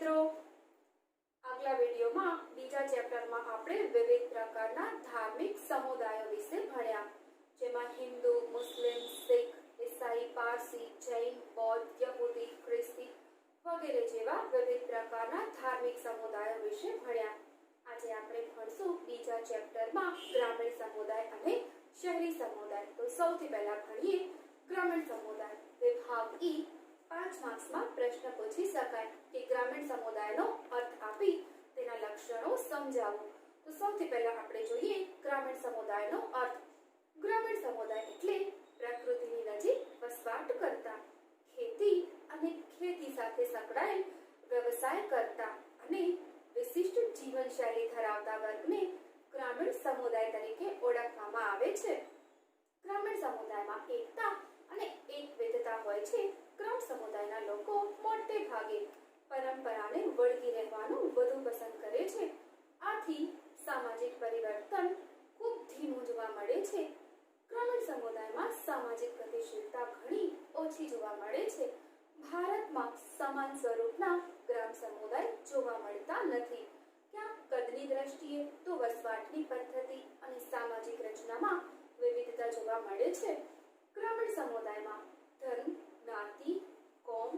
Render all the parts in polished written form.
મિત્રો, આગલા વિડીયોમાં બીજા ચેપ્ટરમાં આપણે વિવિધ પ્રકારના ધાર્મિક સમુદાયો વિશે ભણ્યા, જેમાં હિન્દુ, મુસ્લિમ, શીખ, ઈસાઈ, પારસી, જૈન, બૌદ્ધ, યહૂદી, ખ્રિસ્તી વગેરે જેવા વિવિધ પ્રકારના ધાર્મિક સમુદાયો વિશે ભણ્યા. આજે આપણે ભણશું બીજા ચેપ્ટરમાં ગ્રામીણ સમુદાય અને શહેરી સમુદાય. તો સૌથી પહેલા ભણીએ ગ્રામીણ સમુદાય. વિભાગ ઈ 5 માર્ક્સમાં પ્રશ્ન પૂછી શકાય કે ગ્રામીણ સમુદાયનો અર્થ આપી તેના લક્ષણો સમજાવો. તો સૌથી પહેલા આપણે જોઈએ ગ્રામીણ સમુદાયનો અર્થ. ગ્રામીણ સમુદાય એટલે પ્રકૃતિની નજીક વસવાટ કરતા, ખેતી અને ખેતી સાથે સંકળાયેલ વ્યવસાય કરતા અને વિશિષ્ટ જીવનશૈલી ધરાવતા વર્ગને ગ્રામીણ સમુદાય તરીકે ઓળખવામાં આવે છે. ગ્રામીણ સમુદાયમાં એકતા અને એકવિધતા હોય છે. ગ્રામ સમુદાયના લોકો મોટે ભાગે પરંપરાને વળગી રહેવાનું વધુ પસંદ કરે છે. આથી સામાજિક પરિવર્તન ખૂબ ધીમું જોવા મળે છે. ગ્રામીણ સમુદાયમાં સામાજિક ગતિશીલતા ઘણી ઓછી જોવા મળે છે. ભારતમાં સમાન સ્વરૂપના ગ્રામ સમુદાય જોવા મળતા નથી. ક્યાંક કદની દ્રષ્ટિએ તો વસવાટની પદ્ધતિ અને સામાજિક રચનામાં વિવિધતા જોવા મળે છે. ગ્રામીણ સમુદાયમાં ધર્મ, જ્ઞાતિ, કોમ,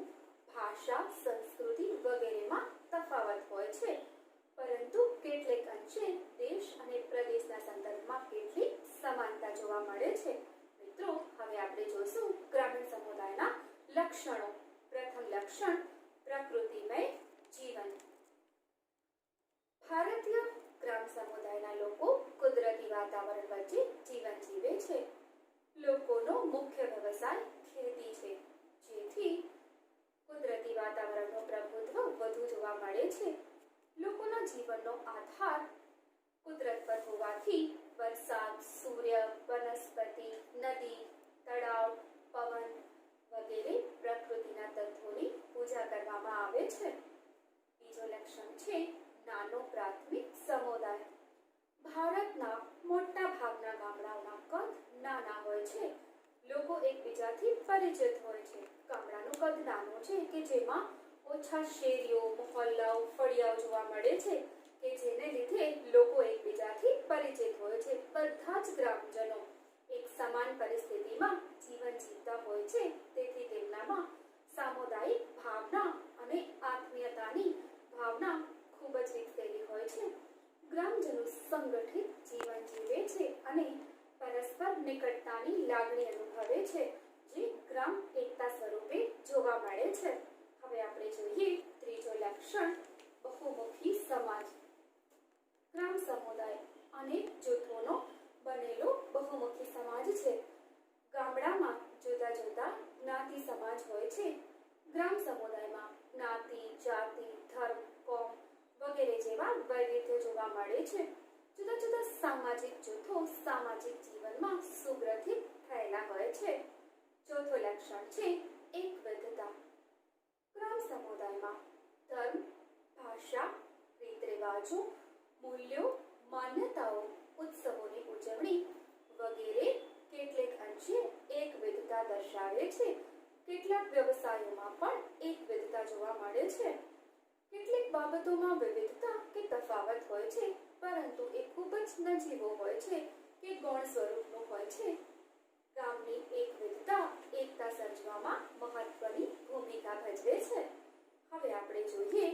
ભાષા, સંસ્કૃતિ વગેરેમાં તફાવત હોય છે, પરંતુ કેટલેક અંશે દેશ અને પ્રદેશના સંદર્ભમાં કેટલીક સમાનતા જોવા મળે છે. મિત્રો, હવે આપણે જોશું ગ્રામીણ સમુદાયના લક્ષણો. પ્રથમ લક્ષણ, પ્રકૃતિમય જીવન. ભારતીય ગ્રામ સમુદાયના લોકો કુદરતી વાતાવરણ વચ્ચે જીવન જીવે છે. લોકોનો મુખ્ય વ્યવસાય ખેતી છે, જેથી કુદરતી વાતાવરણનું પ્રભુત્વ વધુ જોવા મળે છે. લોકોના જીવનનો આધાર કુદરત પર હોવાથી વરસાદ, સૂર્ય, વનસ્પતિ, નદી, તળાવ, પવન વગેરે પ્રકૃતિના તત્વોની પૂજા કરવામાં આવે છે. બીજો લક્ષણ છે નાનો પ્રાથમિક સમુદાય. ભારતના મોટા ભાગના ગામડાઓના કદ નાના હોય છે. લોકો એકબીજાથી પરિચિત હોય છે. ગામડાનું કદ નાનું છે કે જેમાં ઓછા શેરીઓ, મહોલ્લાઓ, ફળિયાઓ જોવા મળે છે કે જેને લીધે લોકો એકબીજાથી પરિચિત હોય છે. બધા જ ગ્રામજનો એક સમાન પરિસ્થિતિમાં જીવન જીવતા હોય છે, તેથી તેમનામાં સામુદાયિક ભાવના અને આત્મીયતાની ભાવના ખૂબ જ વિકસેલી હોય છે. ગ્રામજનો સંગઠિત જીવન જીવે છે અને પરસ્પર નિકટતાની લાગણી અનુભવે છે, જે ગ્રામ એકતા સ્વરૂપે જોવા મળે છે. હવે આપણે જોઈએ ત્રીજો લક્ષણ, બહુમુખી સમાજ. ગ્રામ સમુદાય અનેક જૂથોનો બનેલો બહુમુખી સમાજ છે. ગામડામાં જુદા જુદા જ્ઞાતિ સમાજ હોય છે. ગ્રામ સમુદાયમાં જ્ઞાતિ, જાતિ, ધર્મ, કોમ વગેરે જેવા વૈવિધ્ય જોવા મળે છે. જુદા જુદા સામાજિક જૂથો સામાજિક જીવનમાં સુગ્રથિત થયેલા હોય છે. ચોથો લક્ષણ છે એકવિધતા. ગ્રામ સમુદાયમાં ધર્મ, ભાષા, રીત રિવાજો, મૂલ્યો, માન્યતાઓ, ઉત્સવોની ઉજવણી વગેરે કેટલેક અંશે એકવિધતા દર્શાવે છે. કેટલાક વ્યવસાયોમાં પણ એકવિધતા જોવા મળે છે. કેટલીક બાબતોમાં વિવિધતા કે તફાવત હોય છે, પરંતુ એ ખૂબ જ નજીવો હોય છે કે ગૌણ સ્વરૂપનું હોય છે. ગામની એકવિધતા એકતા સર્જવામાં મહત્વની ભૂમિકા ભજવે છે. હવે આપણે જોઈએ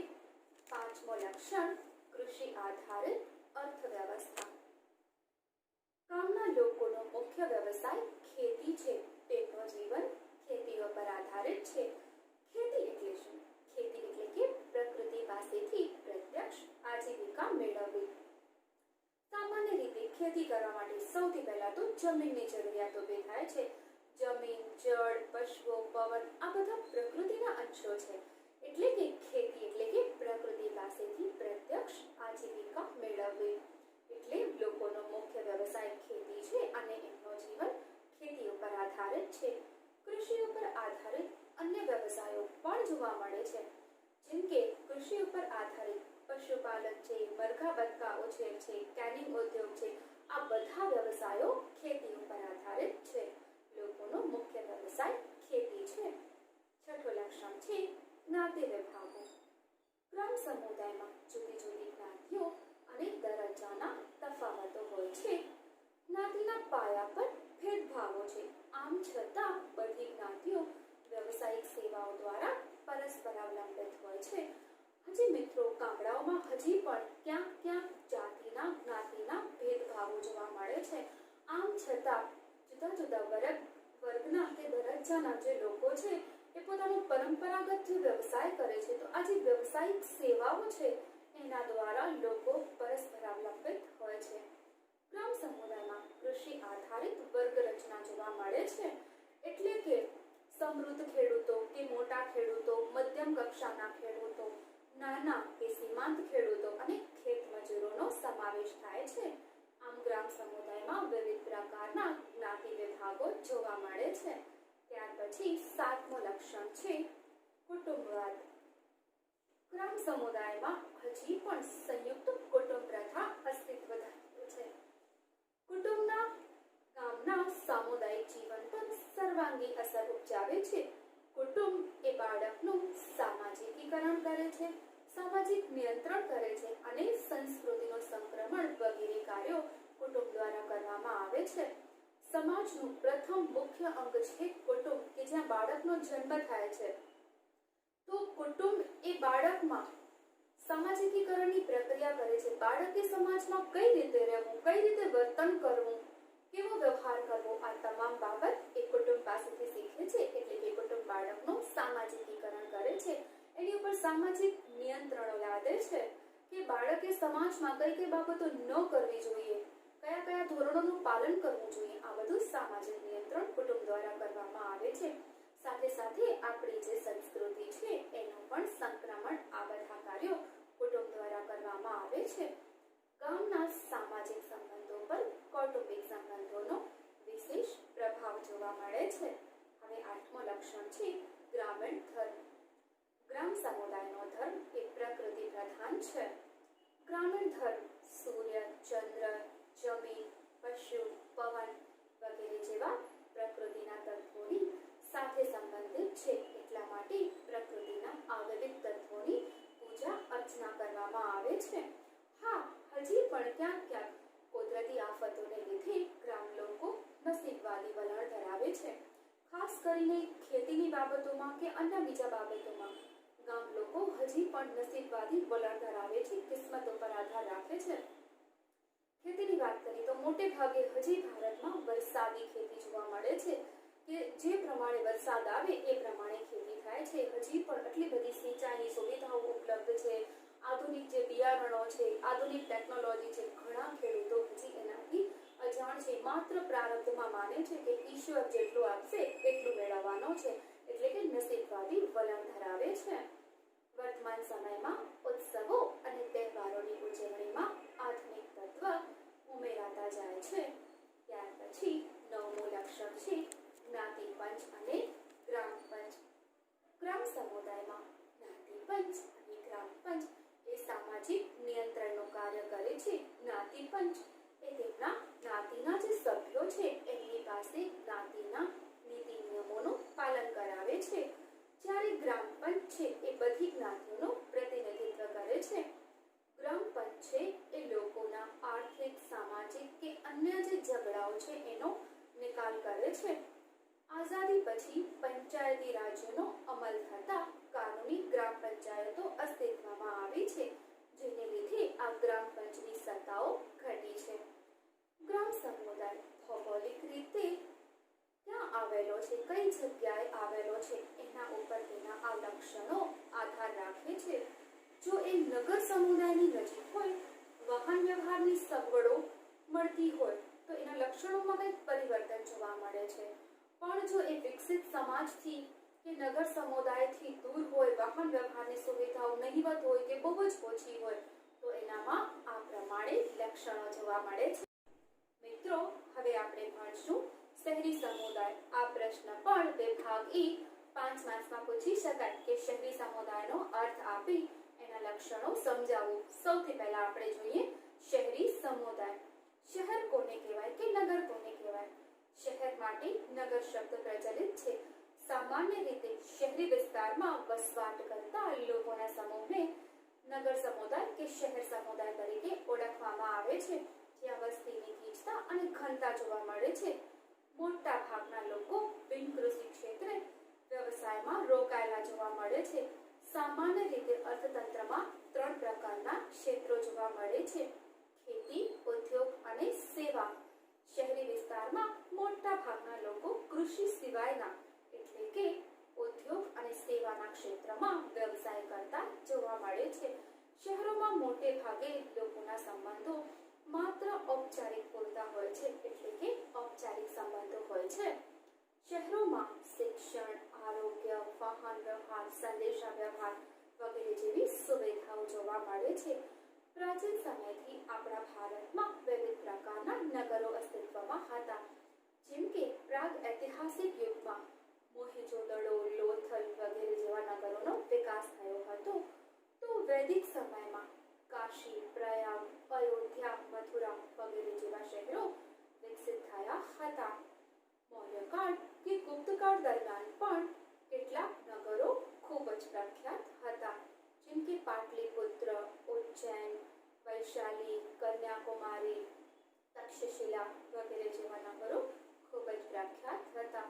પાંચમો લક્ષણ, કૃષિ આધારિત અર્થવ્યવસ્થા. ગામના લોકોનો મુખ્ય વ્યવસાય ખેતી છે. તેમનું જીવન ખેતીઓ પર આધારિત છે. ખેતી એટલે શું? ખેતી એટલે કે પ્રકૃતિ પાસેથી પ્રત્યક્ષ આજીવિકા મેળવવી. સામાન્ય રીતે ખેતી કરવા માટે સૌથી પહેલા તો જમીનની જરૂરિયાત ઊભી થાય છે. જમીન, જળ, પશુઓ, પવન આ બધા પ્રકૃતિના અંશો છે. એટલે કે ખેતી એટલે કે પ્રકૃતિ પાસેથી પ્રત્યક્ષ આજીવિકા મેળવવી. એટલે લોકોનો મુખ્ય વ્યવસાય ખેતી છે અને એમનું જીવન ખેતી ઉપર આધારિત છે. કૃષિ ઉપર આધારિત અન્ય વ્યવસાયો પણ જોવા મળે છે, જેમ કે કૃષિ ઉપર આધારિત પશુપાલન છે, મરઘા બતકા ઉછેર છે, કેનિંગ ઉદ્યોગ છે. આ બધા વ્યવસાયો ખેતી ઉપર આધારિત છે. લોકોનો મુખ્ય વ્યવસાય ખેતી છે. છઠ્ઠો લક્ષણ છે જ્ઞાતિ વિભાગો. ગ્રામ સમુદાયમાં જુદી જુદી જ્ઞાતિઓ અને દરજ્જાના તફાવતો હોય છે. જ્ઞાતિના પાયા પર ભેદભાવો છે. આમ છતાં બધી જ્ઞાતિઓ વ્યવસાયિક સેવાઓ દ્વારા પરસ્પર અવલંબિત હોય છે. હજી મિત્રો ગામડાઓમાં હજી પણ ક્યાંક ક્યાંક જાતિના જ્ઞાતિના ભેદભાવો જોવા મળે છે. આમ છતાં જુદા જુદા વર્ગના કે દરજ્જાના જે લોકો છે એ પોતાનો પરંપરાગત જે વ્યવસાય કરે છે, તો આ જે વ્યવસાયિક સેવાઓ છે એના દ્વારા લોકો પરસ્પર અવલંબિત હોય છે. ગ્રામ સમુદાયમાં કૃષિ આધારિત વર્ગ રચના જોવા મળે છે. એટલે કે સમૃદ્ધ ખેડૂતો કે મોટા ખેડૂતો, મધ્યમ કક્ષાના ખેડૂતો, નાના કે સીમાંત ખેડૂતો અને ખેત મજૂરોનો સમાવેશ થાય છે. આમ ગ્રામ સમુદાયમાં વિવિધ પ્રકારના જ્ઞાતિ વિભાગો જોવા મળે છે. ત્યાર પછી 7મું લક્ષણ છે કુટુંબવાદ. ગ્રામ સમુદાયમાં હજી પણ સંયુક્ત કુટુંબ પ્રથા અસ્તિત્વ ધરાવે છે. કુટુંબના ગામના સામુદાયિક જીવન પર સર્વાંગી અસર ઉપજાવે છે. કુટુંબ એ બાળકનું સામાજિકીકરણ કરે છે, સામાજિક નિયંત્રણ કરે છે અને સંસ્કૃતિનું સંક્રમણ વગેરે કાર્યો કુટુંબ દ્વારા કરવામાં આવે છે. સમાજનું પ્રથમ મુખ્ય અંગ છે કુટુંબ, કે જ્યાં બાળકનો જન્મ થાય છે. તો કુટુંબ એ બાળકમાં સામાજિકીકરણની પ્રક્રિયા કરે છે. બાળકે સમાજમાં કઈ રીતે રહેવું, કઈ રીતે વર્તન કરવું, કેવો વ્યવહાર કરવો, આ તમામ બાબત એ કુટુંબ પાસેથી શીખે છે. એટલે કે કુટુંબ બાળકનું સામાજિકીકરણ કરે છે. એની ઉપર સામાજિક નિયંત્રણો લાદે છે કે બાળકે સમાજમાં કઈ કઈ બાબતો ન કરવી જોઈએ, કયા કયા ધોરણોનું પાલન કરવું જોઈએ. આ બધું સામાજિક નિયંત્રણ કુટુંબ દ્વારા કરવામાં આવે છે. સાથે સાથે આપણી જે સંસ્કૃતિ છે એનું પણ સંક્રમણ આ બધા કાર્યો કુટુંબ દ્વારા કરવામાં આવે છે. ગામના સામાજિક સંબંધો પર કૌટુંબિક સંબંધોનો વિશેષ પ્રભાવ જોવા મળે છે. હવે 8મું લક્ષણ છે ગ્રામીણ ધર્મ. ગ્રામ સમુદાયનો ધર્મ એ પ્રકૃતિ પ્રધાન છે. ગ્રામીણ ધર્મ સૂર્ય, ચંદ્ર, જમીન, પશુ, પવન વગેરે જેવા પ્રકૃતિના તત્વોની સાથે સંબંધિત છે. એટલા માટે પ્રકૃતિના આ વિવિધ તત્વોની પૂજા અર્ચના કરવામાં આવે છે. હા, હજી પણ ક્યાંક ક્યાંક કુદરતી આફતોને લીધે ગ્રામ લોકો નસીબવાદી વલણ ધરાવે છે. ખાસ કરીને ખેતીની બાબતોમાં કે અન્ય બીજા બાબતોમાં ગામ લોકો હજી પણ નસીબવાદી વલણ ધરાવે છે, કિસ્મતો પર આધાર રાખે છે. ખેતીની વાત કરીએ તો મોટે ભાગે હજી ભારતમાં વરસાદી ખેતી જોવા મળે છે કે જે પ્રમાણે વરસાદ આવે એ પ્રમાણે ખેતી થાય છે. હજી પણ એટલી બધી સિંચાઈની સુવિધાઓ ઉપલબ્ધ છે, આધુનિક જે બિયારણો છે, આધુનિક ટેકનોલોજી છે. ઘણા ખેડૂતો હજી એનાથી અજાણ છે. માત્ર પ્રારબ્ધમાં માને છે કે ઈશ્વર જેટલું આપશે એટલું મેળવવાનો છે. એટલે કે નસીબવાદી વલણ ધરાવે છે. વર્તમાન સમયમાં ઉત્સવો અને તહેવારોની ઉજવણીમાં આધુનિક તત્વ ઉમેરાતા જાય છે. ત્યાર પછી 9મું લક્ષણ છે જ્ઞાતિ પંચ અને ગ્રામ પંચ. ગ્રામ સમુદાયમાં જ્ઞાતિ પંચ અને ગ્રામ પંચ એ સામાજિક નિયંત્રણનું કાર્ય કરે છે. જ્ઞાતિ પંચ એ તેમના જ્ઞાતિના જે સભ્યો છે એમની પાસે જ્ઞાતિના નીતિ નિયમોનું પાલન કરાવે છે. જ્યારે ગ્રામ પંચ છે એ બધી જ્ઞાતિઓનું પ્રતિનિધિત્વ કરે છે. ગ્રામ પંચ છે એ લોકોના આર્થિક, સામાજિક કે અન્ય જે ઝઘડાઓ છે એનો નિકાલ કરે છે. આઝાદી પછી પંચાયતી રાજ્યનો અમલ થતા કાનૂની ગ્રામ પંચાયતો અસ્તિત્વમાં આવી છે, જેને લીધે આ ગ્રામ પંચની સત્તાઓ ઘટી છે. ગ્રામ સમુદાય ભૌગોલિક રીતે ક્યાં આવેલો છે, કઈ જગ્યાએ આવેલો છે એના ઉપર તેના આ લક્ષણો આધાર રાખે છે. જો એ નગર સમુદાયની નજીક હોય, વાહન વ્યવહારની સગવડો મળતી હોય તો એના લક્ષણોમાં કંઈક પરિવર્તન જોવા મળે છે. પણ જો એ વિકસિત સમાજથી કે નગર સમુદાયથી દૂર હોય, વાહન વ્યવહારની સુવિધાઓ નહિવત હોય કે બહુ જ ઓછી હોય તો એનામાં આ પ્રમાણે લક્ષણો જોવા મળે છે. મિત્રો, હવે આપણે ભણીશું શહેરી સમુદાય. આ પ્રશ્ન પણ વિભાગ E 5 માર્ક્સમાં પૂછી શકાય કે શહેરી સમુદાયનો અર્થ આપી એના લક્ષણો સમજાવો. સૌથી પહેલા આપણે જોઈએ શહેરી સમુદાય. શહેર કોને કહેવાય કે નગર કોને કહેવાય? શહેર માટે નગર શબ્દ પ્રચલિત છે. સામાન્ય રીતે શહેરી વિસ્તારમાં વસવાટ કરતા લોકોના સમૂહને શહેર સમુદાય તરીકે ઓળખવામાં આવે છે, જ્યાં વસ્તીની ગીચતા અને ઘનતા જોવા મળે છે. મોટા ભાગના લોકો બિનકૃષિ ક્ષેત્રે વ્યવસાયમાં રોકાયેલા જોવા મળે છે. સામાન્ય રીતે અર્થતંત્રમાં 3 પ્રકારના ક્ષેત્રો જોવા મળે છે: ખેતી, ઉદ્યોગ અને સેવા. શહેરી વિસ્તારમાં મોટા ભાગના લોકો કૃષિ સિવાયના એટલે કે ઉદ્યોગ અને સેવાના ક્ષેત્રમાં વ્યવસાય કરતા જોવા મળે છે. શહેરોમાં મોટે ભાગે લોકોના સંબંધો માત્ર ઔપચારિક પૂરતા હોય છે એટલે કે ઔપચારિક સંબંધો હોય છે. શહેરોમાં શિક્ષણ, આરોગ્ય, વાહન વ્યવહાર, સંદેશા વ્યવહાર વગેરે જેવી સુવિધાઓ જોવા મળે છે. પ્રાચીન સમયથી આપણા ભારતમાં વિવિધ પ્રકારના નગરો અસ્તિત્વમાં હતા. જેમ કે પ્રાગ ઐતિહાસિક યુગમાં મોહેંજો-દડો, લોથલ વગેરે જેવા નગરોનો વિકાસ થયો હતો. તો વૈદિક સમયમાં કાશી, પ્રયાગ, અયોધ્યા, મથુરા વગેરે જેવા શહેરો વિકસિત થયા હતા. મૌર્યકાળ કે ગુપ્તકાળ દરમિયાન પણ કેટલાક નગરો ખૂબ જ પ્રખ્યાત હતા. જેમ કે પાટલીપુત્ર, ઉજ્જૈન, વૈશાલી, કન્યાકુમારી, તક્ષશિલા વગેરે જેવા નગરો ખૂબ જ પ્રખ્યાત હતા.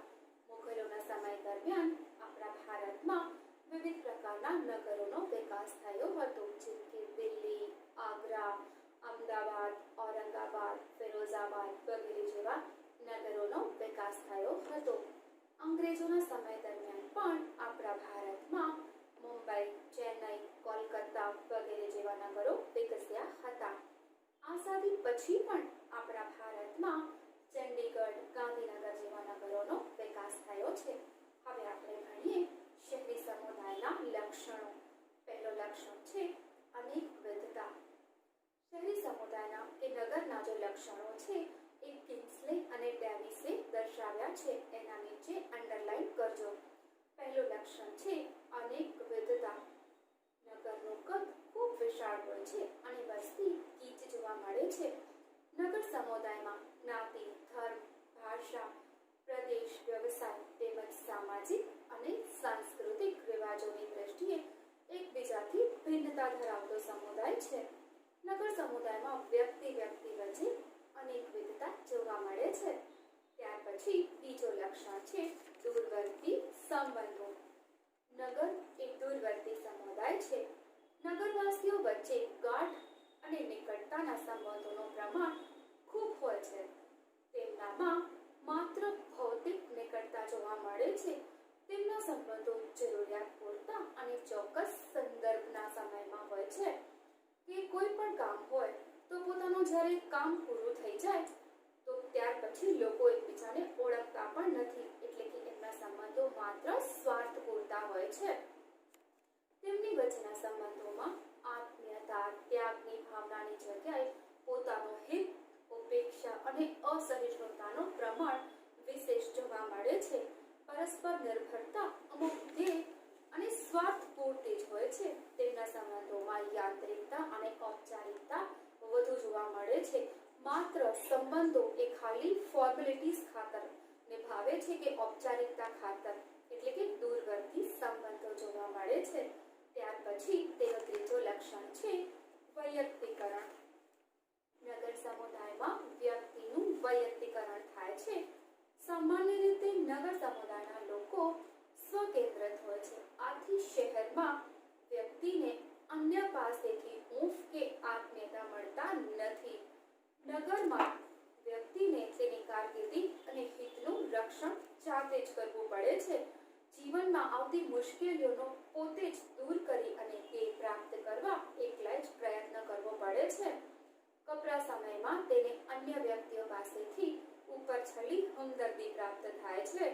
મુઘલોના સમય દરમિયાન આપણા ભારતમાં વિવિધ પ્રકારના નગરોનો વિકાસ થયો હતો. જેમ કે દિલ્હી, આગ્રા, અમદાવાદ, ઔરંગાબાદ, ફિરોઝાબાદ વગેરે જેવા નગરોનો વિકાસ થયો હતો. અંગ્રેજોના સમય દરમિયાન પણ આપણા ભારતમાં મુંબઈ, ચેન્નઈ, કોલકાતા વગેરે જેવા નગરો વિકસ્યા હતા. આઝાદી પછી પણ આપણા ભારતમાં ચંડીગઢ, ગાંધીનગર જેવા નગરોનો વિકાસ થયો છે. હવે આપણે ભણીએ શહેરી સમુદાયના લક્ષણો. પહેલો લક્ષણ છે અનેકવિધતા. શહેરી સમુદાયના કે નગરના જે લક્ષણો છે એ કિંગ્સલે અને ડેવિસે દર્શાવ્યા છે. એના નીચે અંડરલાઈન કરજો. પહેલું લક્ષણ છે અનેકવિધતા. નગરનું કદ ખૂબ વિશાળ હોય છે અને વસ્તી ગીચ જોવા મળે છે. નગર સમુદાયમાં જ્ઞાતિ, ધર્મ, ભાષા, પ્રદેશ, વ્યવસાય તેમજ સામાજિક અને સાંસ્કૃતિક રિવાજોની દ્રષ્ટિએ એકબીજાથી ભિન્નતા ધરાવતો સમુદાય છે. નગર સમુદાયમાં વ્યક્તિ વચ્ચે અનેકવિધતા જોવા મળે છે. ત્યાર પછી બીજો લક્ષણ છે દૂરવર્તી સંબંધો. નગર એ દૂરવર્તી સમુદાય છે. નગરવાસીઓ વચ્ચે ગાઢ અને નિકટતાના સંબંધોનું પ્રમાણ ખૂબ હોય છે. તેમનામાં માત્ર ભૌતિક નિકટતા જોવા મળે છે. તેમના સંબંધો જરૂરિયાત પૂરતા અને ચોક્કસ સંદર્ભના સમયમાં હોય છે. કે કોઈ પણ કામ હોય તો પોતાનું જ્યારે કામ પૂરું થઈ જાય તો ત્યાર પછી લોકો એકબીજાને ઓળખતા પણ નથી. એટલે કે એમના સંબંધો માત્ર સ્વાર્થ પૂરતા હોય છે. તેમની વચ્ચેના સંબંધોમાં આત્મીયતા, ત્યાગની ભાવનાની જગ્યાએ પોતાનું હિત, ઉપેક્ષા અને અસહિષ્ણુતાનું પ્રમાણ વિશેષ જોવા મળે છે. પરસ્પર નિર્ભરતા અમુક ધ્યેય અને સ્વાર્થ પૂરતી જ હોય છે. તેમના સંબંધોમાં યાંત્રિકતા અને ઔપચારિકતા વધુ જોવા મળે છે. માત્ર સંબંધો એ ખાલી ફોર્મેલિટીઝ ખાતર નિભાવે છે કે ઔપચારિકતા ખાતર, એટલે કે દૂરવર્તી સંબંધો જોવા મળે છે. ત્યાર પછી તેનો ત્રીજો લક્ષણ છે વૈયક્તિકરણ. નગર સમુદાયમાં વ્યક્તિનું વૈયક્તિકરણ થાય છે. સામાન્ય રીતે નગર સમુદાયના લોકો સ્વકેન્દ્રિત હોય છે. આથી શહેરમાં વ્યક્તિને અન્ય પાસેથી હૂંફ કે આત્મીયતા મળતા નથી. નગરમાં વ્યક્તિને તેની કારકિર્દી અને હિતનું રક્ષણ જાતે જ કરવું પડે છે. જીવનમાં આવતી મુશ્કેલીઓનો પોતે જ દૂર કરી અને તે પ્રાપ્ત કરવા એકલા જ પ્રયત્ન કરવો પડે છે. કપરા સમયમાં તેને અન્ય વ્યક્તિઓ પાસેથી ઉપરછલ્લી હમદર્દી પ્રાપ્ત થાય છે.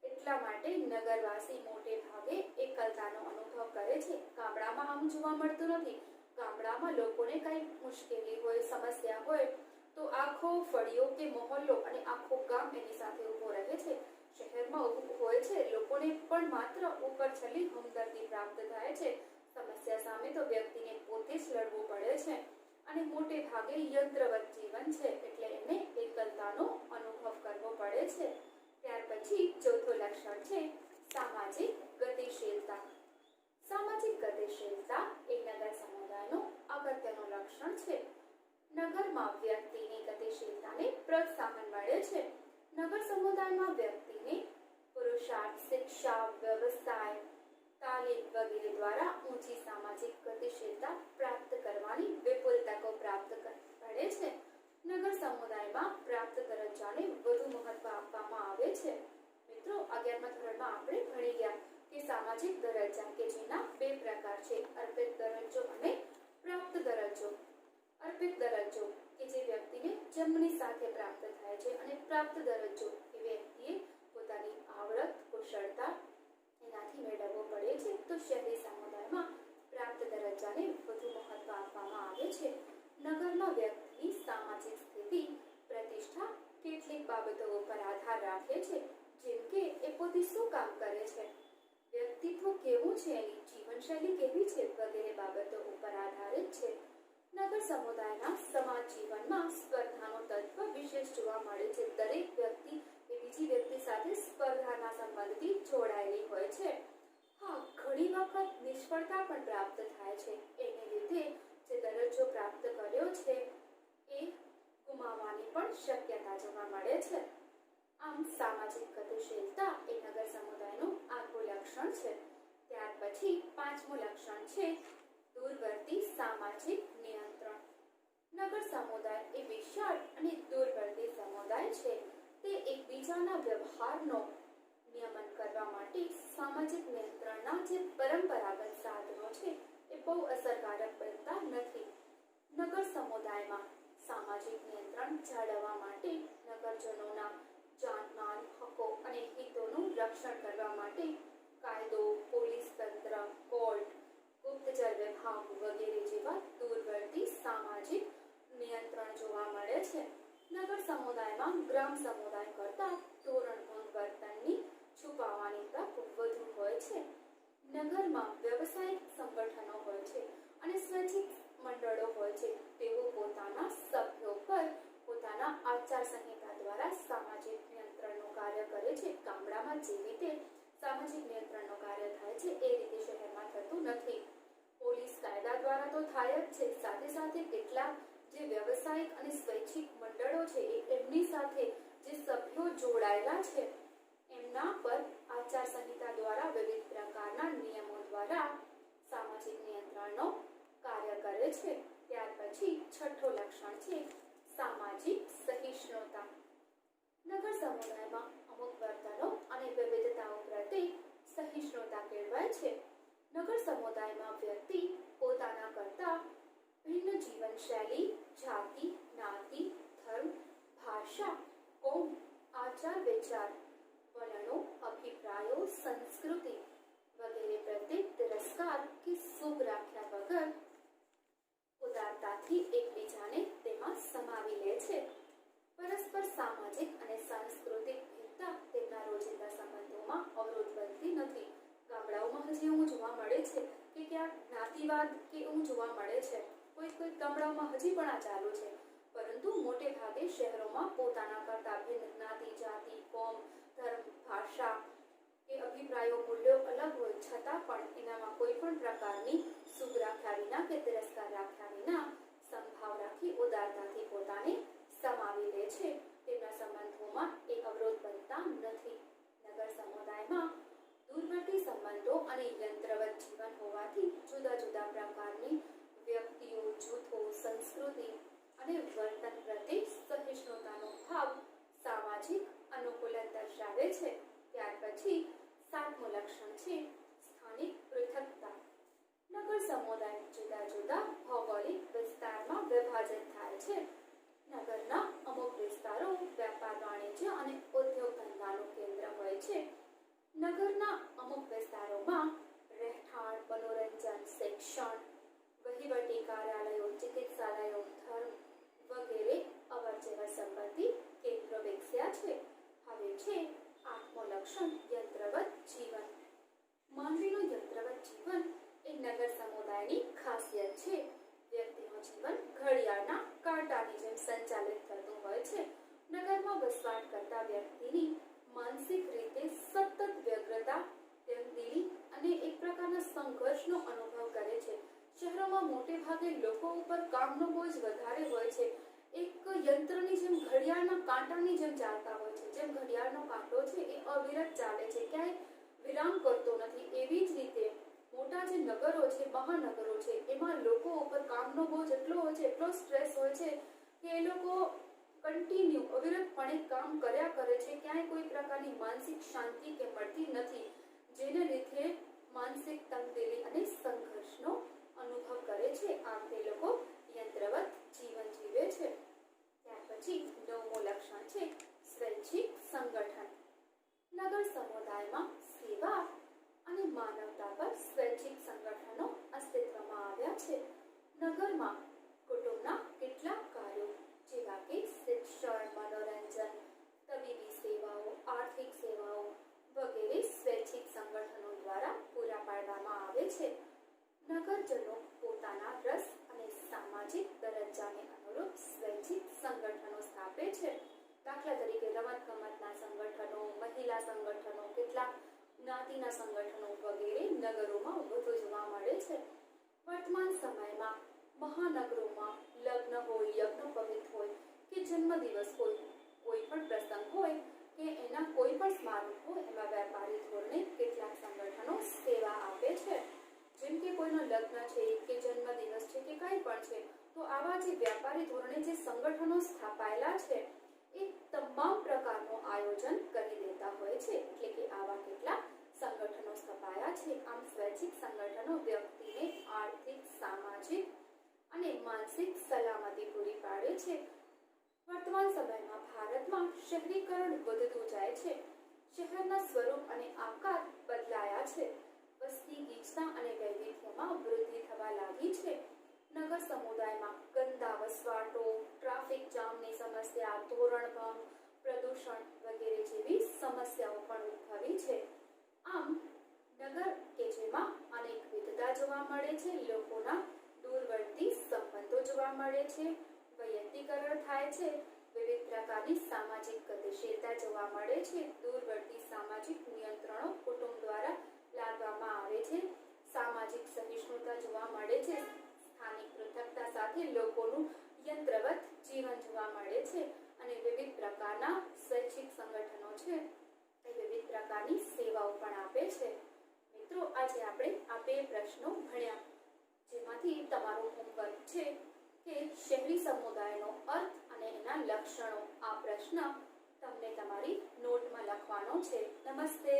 એટલા માટે નગરવાસી મોટે ભાગે એકલતાનો અનુભવ કરે છે. ગામડામાં આમ જોવા મળતું નથી. ગામડામાં લોકોને કઈ મુશ્કેલી હોય, સમસ્યા હોય તો આખો ફળિયો કે મહોલ્લો અને આખો ગામ એની સાથે ઊભો રહે છે. શહેરમાં ઊભું હોય છે લોકોને પણ માત્ર ઉપરછલ્લી હમદર્દી પ્રાપ્ત થાય છે. સમસ્યા સામે તો વ્યક્તિને પોતે જ લડવું પડે છે અને મોટે ભાગે યંત્રવત જીવન છે એટલે એને એકલતાનો અનુભવ કરવો પડે છે. ત્યાર પછી ચોથો લક્ષણ છે સામાજિક ગતિશીલતા. સામાજિક ગતિશીલતા એ નગર સમુદાયનો અગત્યનો નગરમાં વ્યક્તિની ગતિશીલતાને પ્રોત્સાહન મળે છે. નગર સમુદાયમાં વ્યક્તિને પુરુષાર્થ, શિક્ષા, વ્યવસાય, તાલીમ વગેરે દ્વારા ઊંચી સામાજિક ગતિશીલતા પ્રાપ્ત કરવાની વિપુલ તકો પ્રાપ્ત મળે છે. નગર સમુદાયમાં પ્રાપ્ત દરજ્જાને વધુ મહત્વ આપવામાં આવે છે. મિત્રો, 11મા ધોરણમાં આપણે ભણી ગયા કે સામાજિક દરજ્જા કે જેના બે પ્રકાર છે, અર્પિત દરજ્જો અને પ્રાપ્ત દરજ્જો. અર્પિત દરજ્જો કે જે વ્યક્તિને જન્મની સાથે પ્રાપ્ત થાય છે અને પ્રાપ્ત દરજ્જો એ વ્યક્તિએ પોતાની આવડત, કુશળતા એનાથી મેળવવો પડે છે. તો શહેરી સમુદાયમાં પ્રાપ્ત દરજ્જાને વધુ મહત્વ આપવામાં આવે છે. નગરમાં વ્યક્તિની સામાજિક સ્થિતિ, પ્રતિષ્ઠા કેટલીક બાબતો ઉપર આધાર રાખે છે, જેમ કે એ પોતે શું કામ કરે છે, વ્યક્તિત્વ કેવું છે, એની જીવનશૈલી કેવી છે વગેરે બાબતો ઉપર આધારિત છે. નગર સમુદાયના સમાજ જીવનમાં સ્પર્ધાનો તત્વ વિશેષ જોવા મળે છે. દરેક વ્યક્તિ એ બીજી વ્યક્તિ સાથે સ્પર્ધાના સંબંધથી જોડાયેલી હોય છે. હા, ઘણી વખત નિષ્ફળતા પણ પ્રાપ્ત થાય છે. એને લીધે જે દરજ્જો પ્રાપ્ત કર્યો છે એ ગુમાવવાની પણ શક્યતા જોવા મળે છે. આમ સામાજિક ગતિશીલતા એ નગર સમુદાયનું આગવું લક્ષણ છે. ત્યાર પછી 5મું લક્ષણ છે દૂરવર્તી સામાજિક નિયંત્રણ. નગર સમુદાય એ વિશાળ અને દૂરવર્તી સમુદાય છે. તે એકબીજાના વ્યવહારનો નિયમન કરવા માટે સામાજિક નિયંત્રણના જે પરંપરાગત સાધનો છે એ બહુ અસરકારક બનતા નથી. નગર સમુદાયમાં સામાજિક નિયંત્રણ જાળવવા માટે નગરજનોના જાનમાલ, હકો અને હિતોનું રક્ષણ કરવા માટે કાયદો, પોલીસ તંત્ર, કોર્ટ, ગુપ્તચર વિભાગ વગેરે જેવા દૂરવર્તી સામાજિક નિયંત્રણ જોવા મળે છે. નગર સમુદાયમાં ગ્રામ સમુદાય કરતાં ધોરણભંગ વર્તનની છુપાવવાની તક વધુ હોય છે. નગરમાં વ્યવસાયિક સંગઠનો હોય છે અને સ્વૈચ્છિક મંડળો હોય છે. તેઓ પોતાના સભ્યો પર પોતાના આચાર સંહિતા દ્વારા સામાજિક નિયંત્રણનું કાર્ય કરે છે. ગામડામાં જે રીતે સામાજિક નિયંત્રણનું કાર્ય થાય છે એ રીતે શહેરમાં થતું નથી. પોલીસ કાયદા દ્વારા તો થાય જ છે, સાથે સાથે કેટલાક જે વ્યવસાયિક અને સ્વૈચ્છિક મંડળો છે એમની સાથે જે સભ્યો જોડાયેલા છે એમના પર આચાર સંહિતા દ્વારા વિવિધ પ્રકારના નિયમો દ્વારા સામાજિક નિયંત્રણનો કાર્ય કરે છે. ત્યાર પછી 6થું લક્ષણ છે સામાજિક સહિષ્ણુતા. નગર સમુદાયમાં અમુક વર્તનો અને વિવિધતાઓ પ્રત્યે સહિષ્ણુતા કેળવાય છે. નગર સમુદાયમાં વ્યક્તિ પોતાના કરતા ભિન્ન જીવનશૈલી, જાતિ, જ્ઞાતિ, ધર્મ, ભાષા, કોમ, આચાર વિચાર, વલણો, અભિપ્રાયો, સંસ્કૃતિ વગેરે પ્રત્યે તિરસ્કાર કે સૂગ રાખ્યા વગર ઉદારતાથી એકબીજાને તેમાં સમાવી લે છે. પરસ્પર સામાજિક અને સાંસ્કૃતિક ભિન્નતા તેમના રોજિંદા સંબંધોમાં અવરોધ બનતી નથી. ગામડાઓમાં હજી એવું જોવા મળે છે કે ક્યાંક જ્ઞાતિવાદ કે એવું જોવા મળે છે. કોઈ ગામડાઓમાં હજી પણ આ ચાલુ છે, પરંતુ મોટે ભાગે શહેરોમાં પોતાના કરતા ભિન્ન જ્ઞાતિ, જાતિ, કોમ, ધર્મ, ભાષા કે અભિપ્રાયો, મૂલ્યો અલગ હોય છતાં પણ એનામાં કોઈ પણ પ્રકારની સૂગ રાખ્યા વિના કે તિરસ્કાર રાખ્યા વિના સંભાવ રાખી ઉદારતાથી પોતાને સમાવી લે છે. તેમના સંબંધોમાં એ અવરોધ બનતા નથી. નગર સમુદાયમાં દૂરવર્તી સંબંધો અને યંત્રવત જીવન હોવાથી જુદા જુદા પ્રકારની વ્યક્તિઓ, જૂથો, સંસ્કૃતિ અને વર્તન પ્રત્યે સહિષ્ણુતાનો ભાવ સામાજિક અનુકૂલન દર્શાવે છે. ત્યાર પછી 7મું લક્ષણ છે સ્થાનિક પૃથકતા. નગર સમુદાય જુદા જુદા ભૌગોલિક વિસ્તારમાં વિભાજિત થાય છે. નગરના અમુક વિસ્તારો વેપાર, વાણિજ્ય અને ઉદ્યોગ ધંધાનું કેન્દ્ર હોય છે. નગરના અમુક વિસ્તારોમાં રહેઠાણ, મનોરંજન, શિક્ષણ, વહીવટી કાર્યાલયો, ચિકિત્સાલયો, ધર્મ વગેરે અવરજવર સંબંધી કેન્દ્રો વિકસ્યા છે. હવે છે 8મું લક્ષણ યંત્રવત જીવન. માનવીનું યંત્રવત જીવન એ નગર સમુદાયની ખાસિયત છે. વ્યક્તિનું જીવન ઘડિયાળના કાંટાની જેમ સંચાલિત થતું હોય છે. નગરમાં વસવાટ કરતા વ્યક્તિની માનસિક રીતે સતત વ્યગ્રતા, તંગદિલી અને એક પ્રકારના સંઘર્ષનો અનુભવ કરે છે. શહેરોમાં મોટે ભાગે લોકો ઉપર કામનો બોજ વધારે હોય છે, એક યંત્રની જેમ ઘડિયાળના કાંટાની જેમ ચાલતા હોય છે. જેમ ઘડિયાળનો કાંટો છે એ અવિરત ચાલે છે, ક્યાંય વિરામ કરતો નથી, એવી જ રીતે મોટા જે નગરો છે, મહાનગરો છે, એમાં લોકો ઉપર કામનો બોજ એટલો હોય છે, એટલો સ્ટ્રેસ હોય છે કે એ લોકો કન્ટિન્યુ અવિરતપણે કામ કર્યા કરે છે. ક્યાંય કોઈ પ્રકારની માનસિક શાંતિ કે મળતી નથી, જેને લીધે માનસિક તંગદિલી અને સંઘર્ષનો અનુભવ કરે છે. આમ તે લોકો યંત્રવત જીવન જીવે છે. ત્યાર પછી 9મું લક્ષણ છે સ્વૈચ્છિક સંગઠન. નગર સમુદાયમાં સેવા અને માનવતા પર સ્વૈચ્છિક સંગઠનો અસ્તિત્વમાં આવ્યા છે. નગરમાં કુટુંબના કેટલાક કાર્યો જેવા કે શિક્ષણ, મનોરંજન, તબીબી સેવાઓ, આર્થિક સેવાઓ વગેરે સ્વૈચ્છિક સંગઠનો દ્વારા પૂરા પાડવામાં આવે છે. નગરજનો પોતાના રસ અને સામાજિક દરજ્જાને અનુરૂપ સ્વૈચ્છિક સંગઠનો સ્થાપે છે. દાખલા તરીકે રમતગમતના સંગઠનો, મહિલા સંગઠનો, કેટલાક જ્ઞાતિના સંગઠનો વગેરે નગરોમાં વધુ જોવા મળે છે. વર્તમાન સમયમાં મહાનગરોમાં લગ્ન હોય, યજ્ઞોપવિત હોય કે જન્મદિવસ હોય, કોઈ પણ પ્રસંગ હોય કે એના કોઈ પણ સ્મારક હોય, એમાં વેપારી ધોરણે કેટલાક સંગઠનો સેવા આપે છે. જેમ કે કોઈનો લગ્ન છે કે જન્મદિવસ છે કે કંઈ પણ છે, તો આવા જે વ્યાપારી ધોરણે જે સંગઠનો સ્થાપાયેલા છે એ તમામ પ્રકારનું આયોજન કરી દેતા હોય છે. એટલે કે આવા કેટલાક સંગઠનો સ્થપાયા છે. આમ સ્વૈચ્છિક સંગઠનો વ્યક્તિને આર્થિક, સામાજિક અને માનસિક સલામતી પૂરી પાડે છે. વર્તમાન સમયમાં ભારતમાં શહેરીકરણ વધતું જાય છે. શહેરના સ્વરૂપ અને આકાર બદલાયા છે. વસ્તી ગીચતા અને વૈવિધ્યમાં વૃદ્ધિ થવા લાગી છે. નગર સમુદાયમાં ગંદા વસવાટો, ટ્રાફિક જામની સમસ્યા, ધોરણભંગ, પ્રદૂષણ વગેરે જેવી સમસ્યાઓ પણ ઉદ્ભવી છે. આમ નગર કે જેમાં અનેક વિવિધતા જોવા મળે છે, લોકોના દૂરવર્તી સંબંધો જોવા મળે છે, વૈયક્તિકરણ થાય છે, વિવિધ પ્રકારની સામાજિક ગતિશીલતા જોવા મળે છે, દૂરવર્તી સામાજિક નિયંત્રણો કુટુંબ દ્વારા લાદવામાં આવે છે, સામાજિક સહિષ્ણુતા જોવા મળે છે, સ્થાનિક પૃથકતા સાથે લોકોનું યંત્રવત જીવન જોવા મળે છે અને વિવિધ પ્રકારના સ્વૈચ્છિક સંગઠનો છે એ વિવિધ પ્રકારની સેવાઓ પણ આપે છે. મિત્રો, આજે આપણે આ 2 પ્રશ્નો ભણ્યા, જેમાંથી તમારો હોમવર્ક છે કે શહેરી સમુદાયનો અર્થ અને એના લક્ષણો. આ પ્રશ્ન તમને તમારી નોટમાં લખવાનો છે. નમસ્તે.